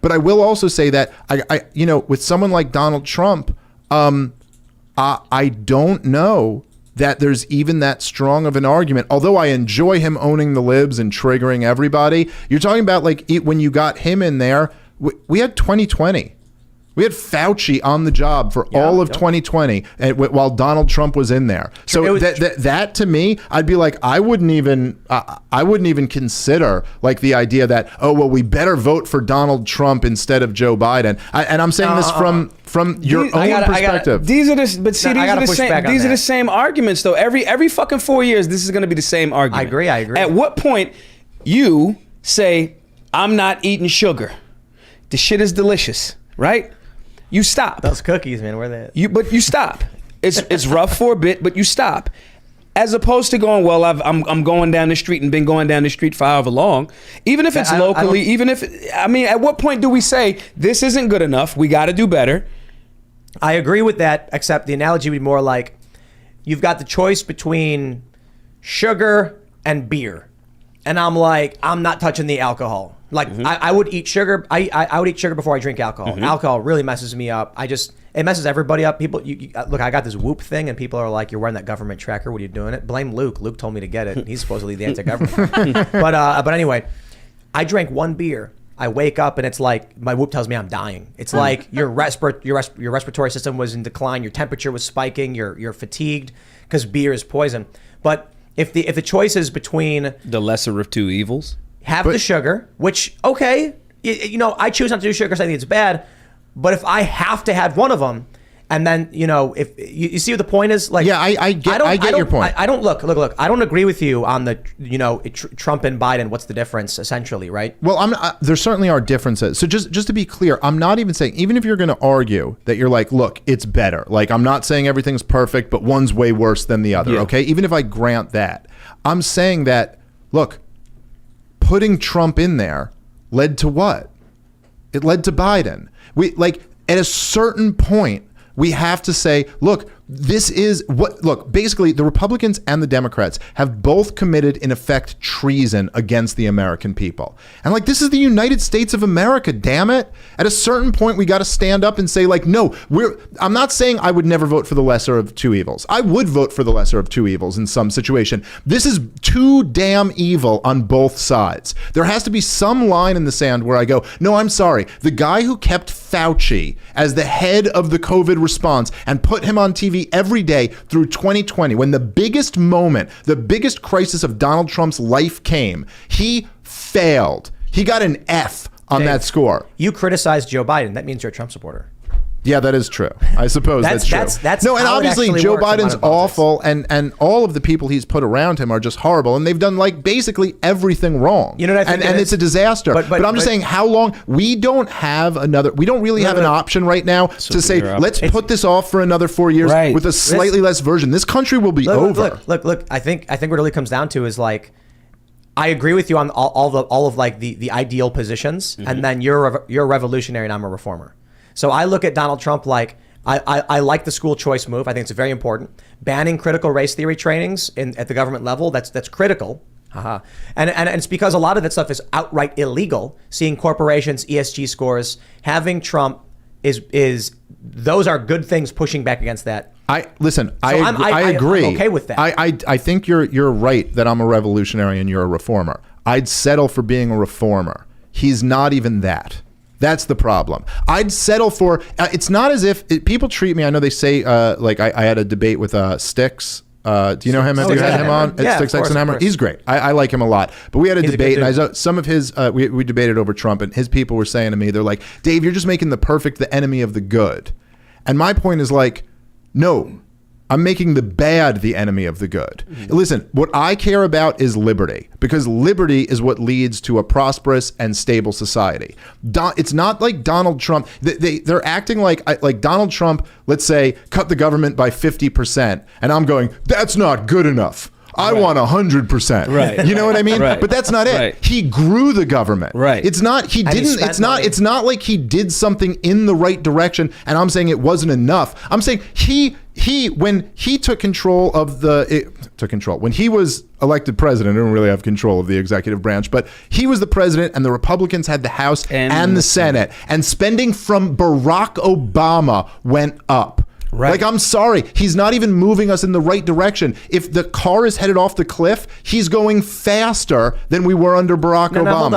But I will also say that with someone like Donald Trump, I don't know that there's even that strong of an argument. Although I enjoy him owning the libs and triggering everybody, you're talking about when you got him in there, we had 2020. We had Fauci on the job for all of 2020 while Donald Trump was in there. So that to me, I'd be like, I wouldn't even consider the idea that, we better vote for Donald Trump instead of Joe Biden. And I'm saying this from your own perspective. These are the same arguments though. Every fucking 4 years, this is going to be the same argument. I agree. At what point you say, I'm not eating sugar. The shit is delicious, right? You stop. Those cookies, man, where they? But you stop. It's rough for a bit, but you stop. As opposed to going, I'm going down the street and been going down the street for however long. Even if it's locally, at what point do we say this isn't good enough? We got to do better. I agree with that, except the analogy would be more like you've got the choice between sugar and beer, and I'm like, I'm not touching the alcohol. I would eat sugar. I would eat sugar before I drink alcohol. Alcohol really messes me up. It messes everybody up. People, look, I got this Whoop thing, and people are like, "You're wearing that government tracker. What are you doing it?" Blame Luke. Luke told me to get it. He's supposedly the anti-government. but anyway, I drank one beer. I wake up and it's like my Whoop tells me I'm dying. It's like your respiratory system was in decline. Your temperature was spiking. You're fatigued because beer is poison. But if the choice is between the lesser of two evils. The sugar, which, okay, I choose not to do sugar because I think it's bad. But if I have to have one of them, and then, if you see what the point is, I get your point. I don't look. I don't agree with you on the, Trump and Biden. What's the difference, essentially, right? Well, there certainly are differences. So just to be clear, I'm not even saying, even if you're going to argue that you're like, look, it's better. I'm not saying everything's perfect, but one's way worse than the other. Yeah. Okay, even if I grant that, I'm saying that, look, putting Trump in there led to what? It led to Biden. At a certain point, we have to say, look, basically the Republicans and the Democrats have both committed, in effect, treason against the American people. And this is the United States of America, damn it. At a certain point, we got to stand up and say, no, I'm not saying I would never vote for the lesser of two evils. I would vote for the lesser of two evils in some situation. This is too damn evil on both sides. There has to be some line in the sand where I go, no, I'm sorry. The guy who kept Fauci as the head of the COVID response and put him on TV every day through 2020, when the biggest moment, the biggest crisis of Donald Trump's life came, he failed. He got an F on that score. You criticized Joe Biden. That means you're a Trump supporter. Yeah, that is true. I suppose that's true. No, and obviously Joe Biden's awful, and all of the people he's put around him are just horrible, and they've done basically everything wrong. You know what I think? And it's a disaster. But I'm just saying, how long? We don't really have an option right now to say, let's put this off for another 4 years with a slightly less version. This country will be over. Look. I think what it really comes down to is I agree with you on all of the ideal positions, and then you're a revolutionary and I'm a reformer. So I look at Donald Trump I like the school choice move. I think it's very important. Banning critical race theory trainings at the government level, that's critical. And it's because a lot of that stuff is outright illegal. Seeing corporations, ESG scores, having Trump is those are good things pushing back against that. I agree. I'm okay with that. I think you're right that I'm a revolutionary and you're a reformer. I'd settle for being a reformer. He's not even that. That's the problem. I'd settle for, it's not as if people treat me, I know they say, I had a debate with Styx. Do you know him? Have you had him on? Yeah, Styx X and Hammer. He's great. I like him a lot. But we had a debate, and some of his, we debated over Trump, and his people were saying to me, they're like, Dave, you're just making the perfect the enemy of the good. And my point is no, I'm making the bad the enemy of the good. Mm-hmm. Listen, what I care about is liberty, because liberty is what leads to a prosperous and stable society. It's not like Donald Trump. They're acting like Donald Trump, let's say, cut the government by 50%. And I'm going, that's not good enough. I want 100%. Right. You know what I mean? Right. But that's not it. Right. He grew the government. Right. It's not, it's not like he did something in the right direction and I'm saying it wasn't enough. I'm saying he when he took control of when he was elected president, I don't really have control of the executive branch, but he was the president and the Republicans had the House and the Senate, and spending from Barack Obama went up. Right. Like, I'm sorry, he's not even moving us in the right direction. If the car is headed off the cliff, he's going faster than we were under Barack Obama. Hold